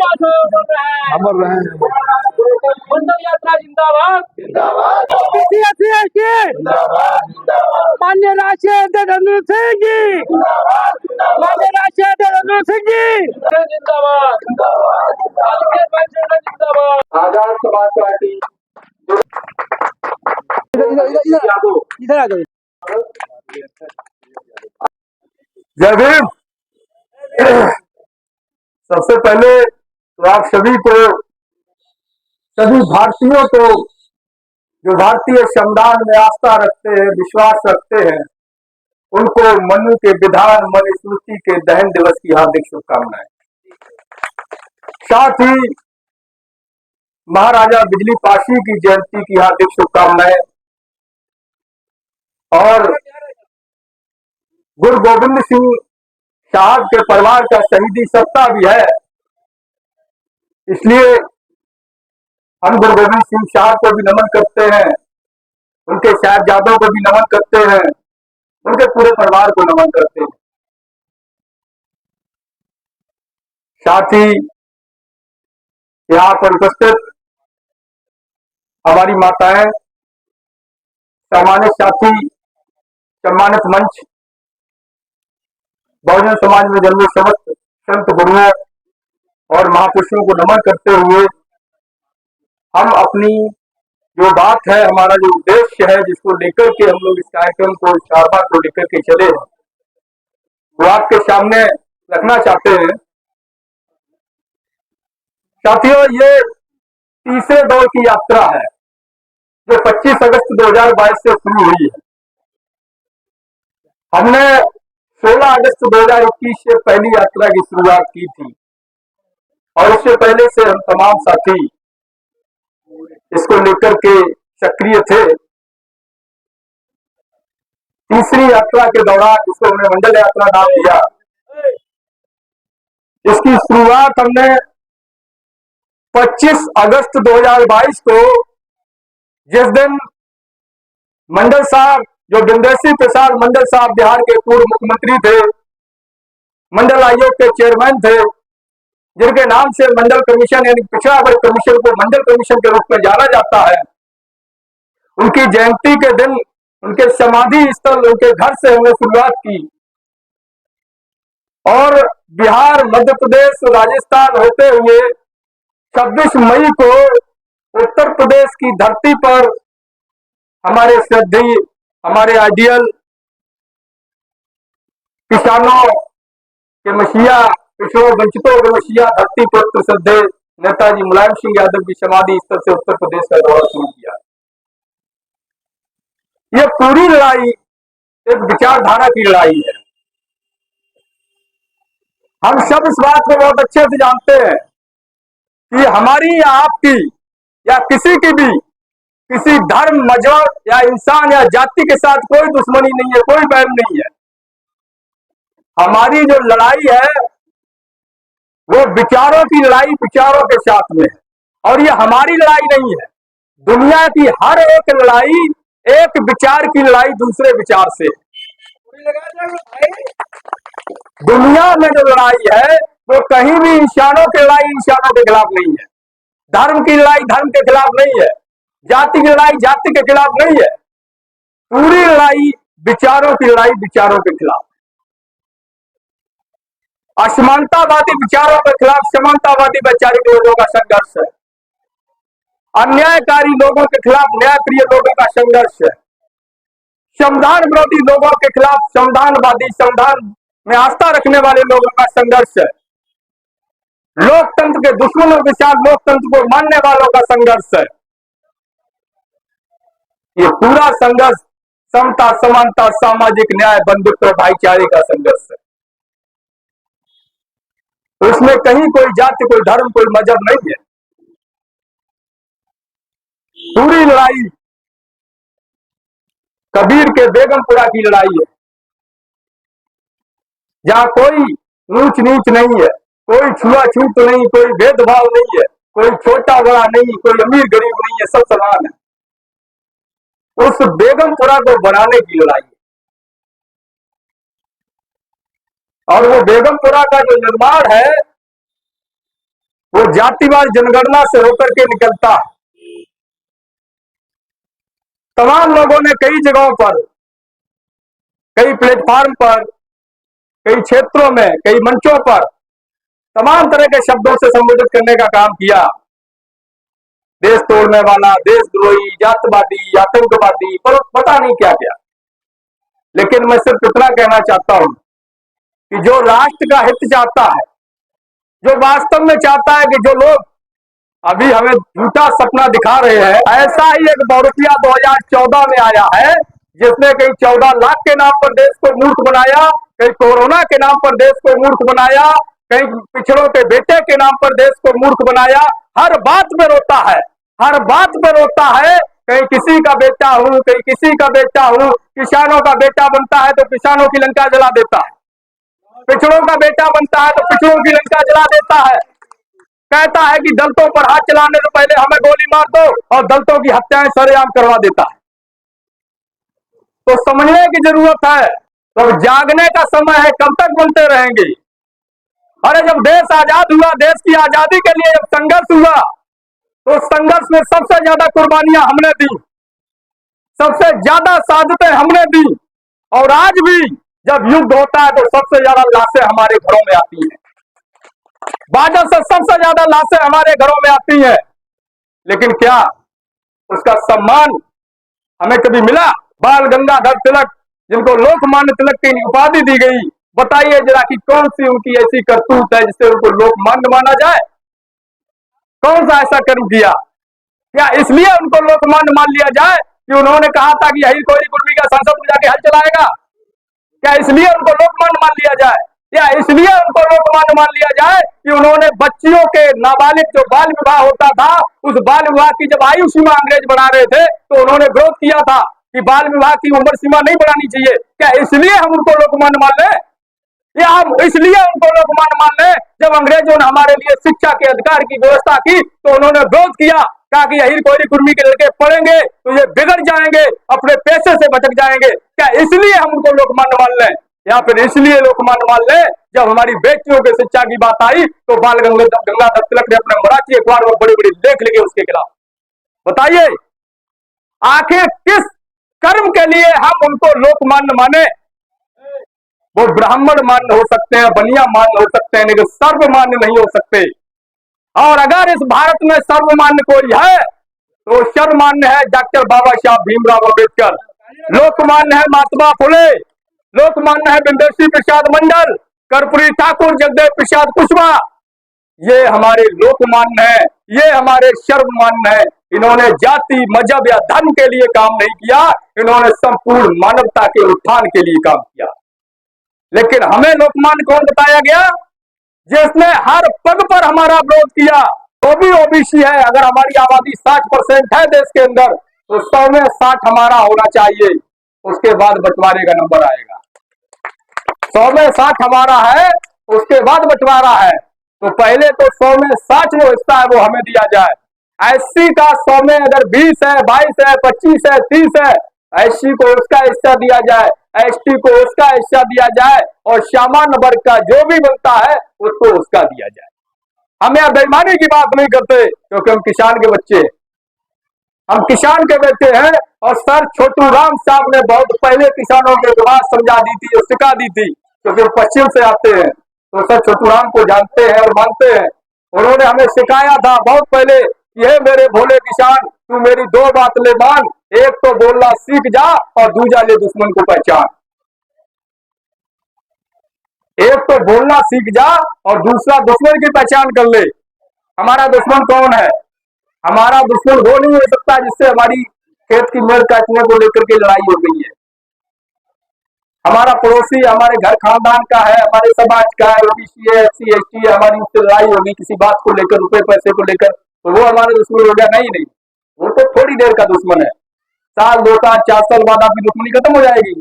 अमर रहे मंडल यात्रा जिंदाबाद जिंदाबाद मान्य राष्ट्रीय अध्यक्ष रणवीर सिंह जी, मान्य राष्ट्रीय अध्यक्ष रणवीर सिंह जी जिंदाबाद जिंदाबाद। आजाद समाज पार्टी इधर आ जाओ। जय भीम। सबसे पहले तो आप सभी को, सभी भारतीयों को जो भारतीय संविधान में आस्था रखते हैं, विश्वास रखते हैं, उनको मनु के विधान मनुस्मृति के दहन दिवस की हार्दिक शुभकामनाएं। साथ ही महाराजा बिजली पासी की जयंती की हार्दिक शुभकामनाएं और गुरु गोविंद सिंह साहब के परिवार का शहीदी सप्ताह भी है, इसलिए हम गुरु गोविंद सिंह साहब को भी नमन करते हैं, उनके साहबजादों को भी नमन करते हैं, उनके पूरे परिवार को नमन करते हैं। साथ ही यहाँ पर उपस्थित हमारी माताएं, सम्मानित साथी, सम्मानित मंच, बहुजन समाज में जन्मे समस्त संत गुरुओं और महापुरुषों को नमन करते हुए हम अपनी जो बात है, हमारा जो उद्देश्य है, जिसको लेकर के हम लोग इस कार्यक्रम को, इस कारभार को लेकर के चले, वो आपके सामने रखना चाहते हैं। साथियों, ये तीसरे दौर की यात्रा है जो 25 अगस्त 2022 से शुरू हुई है। हमने 16 अगस्त 2021 से पहली यात्रा की शुरुआत की थी और उससे पहले से हम तमाम साथी इसको लेकर के सक्रिय थे। तीसरी यात्रा के दौरान, जिसको हमने मंडल यात्रा नाम दिया, इसकी शुरुआत हमने 25 अगस्त 2022 को, जिस दिन मंडल साहब, जो बिंदेसी प्रसाद मंडल साहब बिहार के पूर्व मुख्यमंत्री थे, मंडल आयोग के चेयरमैन थे, जिनके नाम से मंडल कमीशन यानी पिछड़ा वर्ग कमीशन को मंडल कमीशन के रूप में जाना जाता है, उनकी जयंती के दिन उनके समाधि स्थल, उनके घर से हमने शुरुआत की और बिहार, मध्य प्रदेश, राजस्थान होते हुए 26 मई को उत्तर प्रदेश की धरती पर हमारे श्रद्धेय, हमारे आइडियल किसानों के मसीहा, पिछड़ों वंचितों के मसीहा, धरती पुत्र श्रद्धेय नेताजी मुलायम सिंह यादव की समाधि स्थल से उत्तर प्रदेश का दौरा शुरू किया। यह पूरी लड़ाई एक विचारधारा की लड़ाई है। हम सब इस बात को बहुत अच्छे से जानते हैं कि हमारी या आपकी या किसी की भी किसी धर्म, मजहब या इंसान या जाति के साथ कोई दुश्मनी नहीं है, कोई बैर नहीं है। हमारी जो लड़ाई है वो विचारों की लड़ाई, विचारों के साथ में है। और ये हमारी लड़ाई नहीं है, दुनिया की हर एक लड़ाई एक विचार की लड़ाई दूसरे विचार से। दुनिया में जो लड़ाई है वो कहीं भी इंसानों की लड़ाई इंसानों के खिलाफ नहीं है, धर्म की लड़ाई धर्म के खिलाफ नहीं है, जाति की लड़ाई जाति के खिलाफ नहीं है। पूरी लड़ाई विचारों की लड़ाई विचारों के खिलाफ, असमानतावादी विचारों के खिलाफ समानतावादी वैचारिक लोगों का संघर्ष है, अन्यायकारी लोगों के खिलाफ न्यायप्रिय लोगों का संघर्ष है, संविधान विरोधी लोगों के खिलाफ संविधानवादी, संविधान में आस्था रखने वाले लोगों का संघर्ष है, लोकतंत्र के दुश्मनों के साथ लोकतंत्र को मानने वालों का संघर्ष है। ये पूरा संघर्ष समता, समानता, सामाजिक न्याय, बंधुत्व, भाईचारे का संघर्ष है। तो इसमें कहीं कोई जाति, कोई धर्म, कोई मजहब नहीं है। पूरी लड़ाई कबीर के बेगमपुरा की लड़ाई है, जहां कोई ऊंच नीच नहीं है, कोई छुआछूत नहीं, कोई भेदभाव नहीं है, कोई छोटा बड़ा नहीं, कोई अमीर गरीब नहीं है, सब समान है। उस बेगमपुरा को बनाने की लड़ाई है। और वो बेगमपुरा का जो निर्माण है वो जातिवाद जनगणना से होकर के निकलता है। तमाम लोगों ने कई जगहों पर, कई प्लेटफॉर्म पर, कई क्षेत्रों में, कई मंचों पर तमाम तरह के शब्दों से संबोधित करने का काम किया। देश तोड़ने वाला, देशद्रोही, जातवादी, आतंकवादी, पर पता नहीं क्या क्या। लेकिन मैं सिर्फ इतना कहना चाहता हूं कि जो राष्ट्र का हित चाहता है, जो वास्तव में चाहता है कि जो लोग अभी हमें झूठा सपना दिखा रहे हैं, ऐसा ही एक बहुरूपिया 2014 में आया है जिसने कहीं 14 लाख के नाम पर देश को मूर्ख बनाया, कहीं कोरोना के नाम पर देश को मूर्ख बनाया, कहीं पिछड़ों के बेटे के नाम पर देश को मूर्ख बनाया। हर बात में रोता है, हर बात में रोता है। कहीं किसी का बेटा हूं, कहीं किसी का बेटा हूं। किसानों का बेटा बनता है तो किसानों की लंका जला देता है, पिछड़ों का बेटा बनता है तो पिछड़ों की लंका जला देता है। कहता है कि दलितों पर हाथ चलाने से पहले हमें गोली मार दो, और दलितों की हत्याएं सरेआम करवा देता है। तो समझने की जरूरत है, तो जागने का समय है। कब तक बनते रहेंगे? अरे जब देश आजाद हुआ, देश की आजादी के लिए जब संघर्ष हुआ, तो संघर्ष में सबसे ज्यादा कुर्बानियां हमने दी, सबसे ज्यादा शहादतें हमने दी। और आज भी जब युद्ध होता है तो सबसे ज्यादा लाशें हमारे घरों में आती हैं, बाजर से सबसे ज्यादा लाशें हमारे घरों में आती हैं। लेकिन क्या उसका सम्मान हमें कभी मिला? बाल गंगाधर तिलक, जिनको लोकमान्य तिलक की उपाधि दी गई, बताइए जरा कि कौन सी उनकी ऐसी करतूत है जिससे उनको लोकमान्य माना जाए? कौन सा ऐसा कर्म किया? क्या इसलिए उनको लोकमान्य मान लिया जाए कि उन्होंने कहा था कि अहिर कोयली कुर्मी का संसद में जाके हल चलाएगा? क्या इसलिए उनको लोकमान्य मान लिया जाए? या इसलिए उनको लोकमान्य मान लिया जाए कि उन्होंने बच्चियों के नाबालिग जो बाल विवाह होता था, उस बाल विवाह की जब आयु सीमा अंग्रेज बढ़ा रहे थे तो उन्होंने विरोध किया था कि बाल विवाह की उम्र सीमा नहीं बढ़ानी चाहिए। क्या इसलिए हम उनको लोकमान्य मान लें? या हम इसलिए उनको लोकमान्य मान लें जब अंग्रेजों ने हमारे लिए शिक्षा के अधिकार की व्यवस्था की तो उन्होंने विरोध किया, कहा कि अहिर कोयली कुर्मी के लड़के पढ़ेंगे तो ये बिगड़ जाएंगे, अपने पैसे से भटक जाएंगे। क्या इसलिए हम उनको लोकमान्य मान लें? या फिर इसलिए लोकमान्य मान लें जब हमारी बेटियों की शिक्षा की बात आई तो बाल गंगाधर तिलक ने अपने मराठी अखबार में बड़े बड़े लेख लिखे उसके खिलाफ? बताइए आखिर किस कर्म के लिए हम उनको लोकमान्य माने? वो ब्राह्मण मान्य हो सकते हैं, बनिया मान्य हो सकते हैं, लेकिन सर्वमान्य नहीं हो सकते। और अगर इस भारत में सर्वमान्य कोई है तो सर्वमान्य है डॉक्टर बाबा साहब भीमराव अम्बेडकर, लोकमान्य है महात्मा फुले, लोकमान्य है विंदेशी प्रसाद मंडल, कर्पूरी ठाकुर, जगदेव प्रसाद कुशवाहा। ये हमारे लोकमान्य है, ये हमारे सर्वमान्य है। इन्होंने जाति, मजहब या धर्म के लिए काम नहीं किया, इन्होंने संपूर्ण मानवता के उत्थान के लिए काम किया। लेकिन हमें लोकमान्य कौन बताया गया? जिसने हर पग पर हमारा विरोध किया। तो भी ओबीसी है। अगर हमारी आबादी 60% है देश के अंदर तो 100 में 60 हमारा होना चाहिए, उसके बाद बंटवारे का नंबर आएगा। 100 में 60 हमारा है, उसके बाद बंटवारा है। तो पहले तो 100 में 60 जो हिस्सा है वो हमें दिया जाए। एससी का 100 में अगर 20 है, 22 है, 25 है, 30 है, एससी को उसका हिस्सा दिया जाए, एसटी को उसका हिस्सा दिया जाए, और सामान्य वर्ग का जो भी बनता है उसको उसका दिया जाए। हम यहां बेईमानी की बात नहीं करते क्योंकि हम किसान के बच्चे हैं, हम किसान के बेटे हैं। और सर छोटू राम साहब ने बहुत पहले किसानों के बात समझा दी थी, सिखा दी थी, क्योंकि पश्चिम से आते हैं तो सर छोटू राम को जानते हैं और मानते हैं। उन्होंने हमें सिखाया था बहुत पहले कि हे मेरे भोले किसान, तू मेरी 2 बात ले मान, एक तो बोलना सीख जा और दूजा ले दुश्मन को पहचान। एक तो बोलना सीख जा और दूसरा दुश्मन की पहचान कर ले। हमारा दुश्मन कौन है? हमारा दुश्मन वो नहीं हो सकता जिससे हमारी खेत की मेड़ काटने को लेकर के लड़ाई हो गई है। हमारा पड़ोसी हमारे घर खानदान का है, हमारे समाज का है, ओबीसी है, एससी एसटी है, हमारी उससे लड़ाई होगी किसी बात को लेकर, रुपए पैसे को लेकर, तो वो हमारे दुश्मन हो गया? नहीं, वो तो थोड़ी देर का दुश्मन है। साल 2 साल 4 साल बाद आपकी दुश्मनी खत्म हो जाएगी।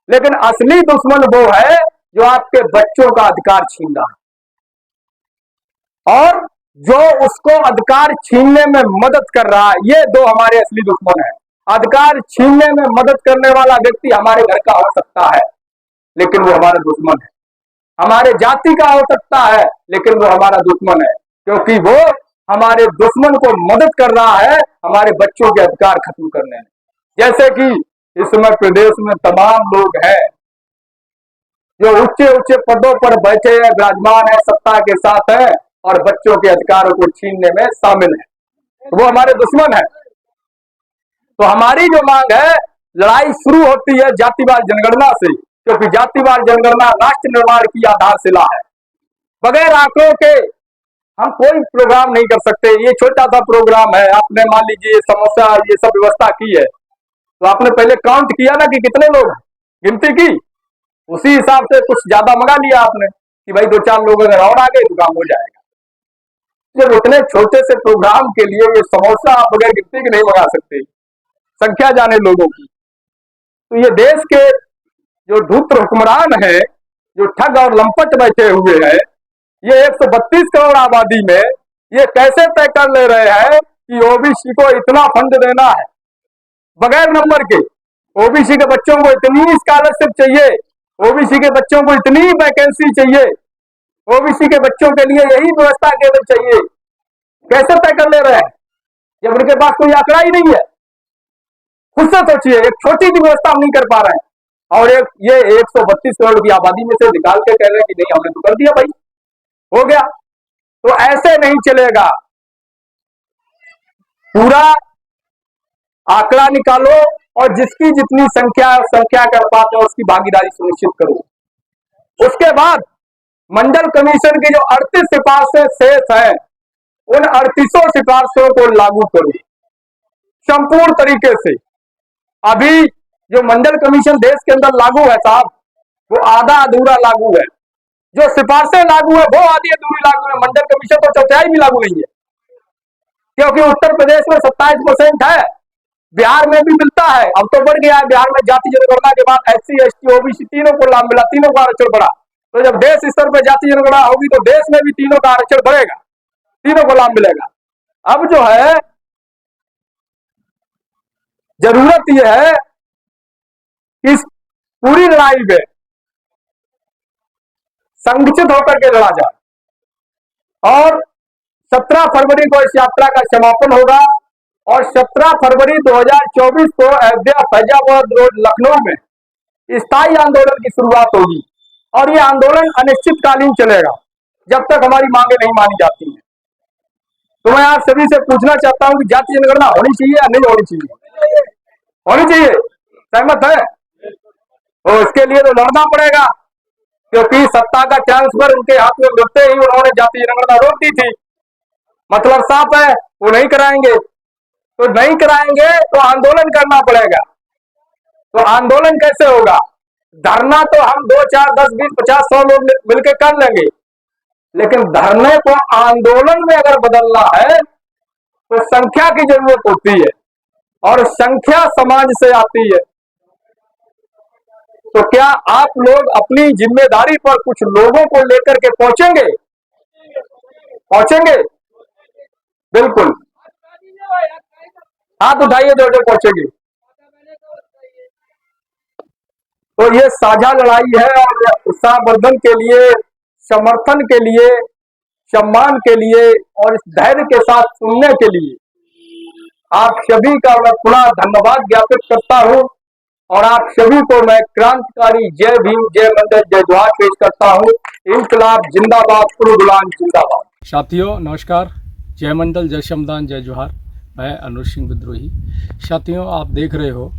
लेकिन असली दुश्मन वो है जो आपके बच्चों का अधिकार छीन रहा है और जो उसको अधिकार छीनने में मदद कर रहा है। ये 2 हमारे असली दुश्मन है। अधिकार छीनने में मदद करने वाला व्यक्ति हमारे घर का हो सकता है लेकिन वो हमारा दुश्मन है, हमारे जाति का हो सकता है लेकिन वो हमारा दुश्मन है, क्योंकि वो हमारे दुश्मन को मदद कर रहा है हमारे बच्चों के अधिकार खत्म करने में। जैसे कि इस समय प्रदेश में तमाम लोग हैं जो ऊंचे ऊंचे पदों पर बैठे हैं, विराजमान है, सत्ता के साथ है और बच्चों के अधिकारों को छीनने में शामिल है, वो हमारे दुश्मन है। तो हमारी जो मांग है, लड़ाई शुरू होती है जातिवाद जनगणना से, क्योंकि जातिवाद जनगणना राष्ट्र निर्माण की आधारशिला है। बगैर आंकड़ों के हम कोई प्रोग्राम नहीं कर सकते। ये छोटा सा प्रोग्राम है, आपने मान लीजिए समोसा ये सब व्यवस्था की है, तो आपने पहले काउंट किया ना कि कितने लोग, गिनती की, उसी हिसाब से कुछ ज्यादा मंगा लिया आपने कि भाई 2-4 लोग अगर और आ गए तो काम हो जाएगा। जब इतने छोटे से प्रोग्राम के लिए ये समोसा आप बगैर गिनती के नहीं मंगा सकते, संख्या जाने लोगों की। तो ये देश के जो धूर्त हुक्मरान है, जो ठग और लंपट बैठे हुए हैं, ये 132 करोड़ आबादी में ये कैसे तय कर ले रहे हैं कि ओबीसी को इतना फंड देना है बगैर नंबर के, ओबीसी के बच्चों को इतनी स्कॉलरशिप चाहिए, ओबीसी के बच्चों को इतनी वैकेंसी चाहिए, ओबीसी के बच्चों के लिए यही व्यवस्था केवल चाहिए। कैसे तय कर ले रहे हैं जब उनके पास कोई आंकड़ा ही नहीं है? खुद से सोचिए, एक छोटी सी व्यवस्था हम नहीं कर पा रहे हैं और ये 132 करोड़ की आबादी में से निकाल के कह रहे हैं कि नहीं हमने तो कर दिया भाई, हो गया। तो ऐसे नहीं चलेगा। पूरा आंकड़ा निकालो और जिसकी जितनी संख्या के अनुपात है उसकी भागीदारी सुनिश्चित करो। उसके बाद मंडल कमीशन की जो 38 सिफारिशें शेष हैं, उन 38 सिफारिशों को लागू करो संपूर्ण तरीके से। अभी जो मंडल कमीशन देश के अंदर लागू है साहब, वो आधा अधूरा लागू है। जो सिफारिशें लागू है वो आधी अधूरी लागू है। मंडल कमीशन तो चौथाई भी लागू नहीं है, क्योंकि उत्तर प्रदेश में 27% है, बिहार में भी मिलता है, अब तो बढ़ गया है। बिहार में जाति जनगणना के बाद SC ST OBC तीनों को लाभ मिला, तीनों का आरक्षण बढ़ा। तो जब देश स्तर पर जाति जनगणना होगी तो देश में भी तीनों का आरक्षण बढ़ेगा, तीनों को लाभ मिलेगा। अब जो है जरूरत यह है कि इस पूरी लड़ाई में संगठित होकर के लड़ा जाए और 17 फरवरी को इस यात्रा का समापन होगा और 17 फरवरी 2024 को अयोध्या फैजाबाद रोड लखनऊ में स्थायी आंदोलन की शुरुआत होगी और ये आंदोलन अनिश्चितकालीन चलेगा जब तक हमारी मांगे नहीं मानी जाती हैं। तो मैं आप सभी से पूछना चाहता हूं कि जाति जनगणना होनी चाहिए या नहीं होनी चाहिए? होनी चाहिए, सहमत है? तो इसके लिए तो लड़ना पड़ेगा, क्योंकि सत्ता का ट्रांसफर उनके हाथ में मिलते ही उन्होंने जाति जनगणना रोक दी थी। मतलब साफ है, वो नहीं कराएंगे। तो नहीं कराएंगे तो आंदोलन करना पड़ेगा। तो आंदोलन कैसे होगा? धरना तो हम 2, 4, 10, 20, 50, 100 लोग मिलकर कर लेंगे, लेकिन धरने को आंदोलन में अगर बदलना है तो संख्या की जरूरत होती है और संख्या समाज से आती है। तो क्या आप लोग अपनी जिम्मेदारी पर कुछ लोगों को लेकर के पहुंचेंगे? पहुंचेंगे बिल्कुल, हाथ उठाइए जो जो पहुंचेंगे। तो ये साझा लड़ाई है और उत्साहवर्धन के लिए, समर्थन के लिए, सम्मान के लिए और इस धैर्य के साथ सुनने के लिए आप सभी का मैं पुनः धन्यवाद ज्ञापित करता हूं और आप सभी को मैं क्रांतिकारी जय भीम, जय मंडल, जय जोहार पेश करता हूं। इनकलाब जिंदाबाद, पूर्व गुलाम जिंदाबाद। साथियों नमस्कार, जय मंडल, जय श्रमदान, जय जोहार। मैं अनुज सिंह विद्रोही। साथियों आप देख रहे हो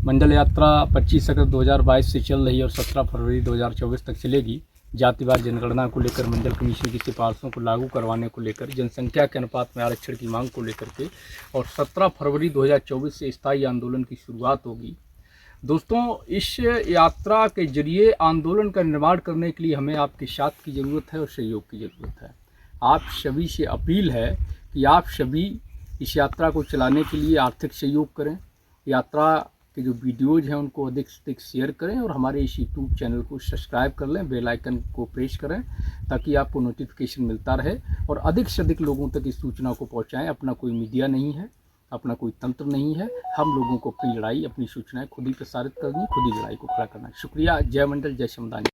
मंडल यात्रा 25 अगस्त 2022 से चल रही है और 17 फरवरी 2024 तक चलेगी। जातिवाद जनगणना को लेकर, मंडल कमीशन की सिफारिशों को लागू करवाने को लेकर, जनसंख्या के अनुपात में आरक्षण की मांग को लेकर के और 17 फरवरी 2024 से स्थायी आंदोलन की शुरुआत होगी। दोस्तों इस यात्रा के जरिए आंदोलन का निर्माण करने के लिए हमें आपके साथ की ज़रूरत है और सहयोग की ज़रूरत है। आप सभी से अपील है कि आप सभी इस यात्रा को चलाने के लिए आर्थिक सहयोग करें, यात्रा के जो वीडियोज़ हैं उनको अधिक से अधिक शेयर करें और हमारे इस यूट्यूब चैनल को सब्सक्राइब कर लें, बेल आइकन को प्रेस करें ताकि आपको नोटिफिकेशन मिलता रहे और अधिक से अधिक लोगों तक इस सूचना को पहुंचाएं। अपना कोई मीडिया नहीं है, अपना कोई तंत्र नहीं है, हम लोगों को अपनी लड़ाई, अपनी सूचनाएं खुद ही प्रसारित करनी, खुद ही लड़ाई को खड़ा करना है। शुक्रिया। जय मंडल, जय श्रमदान।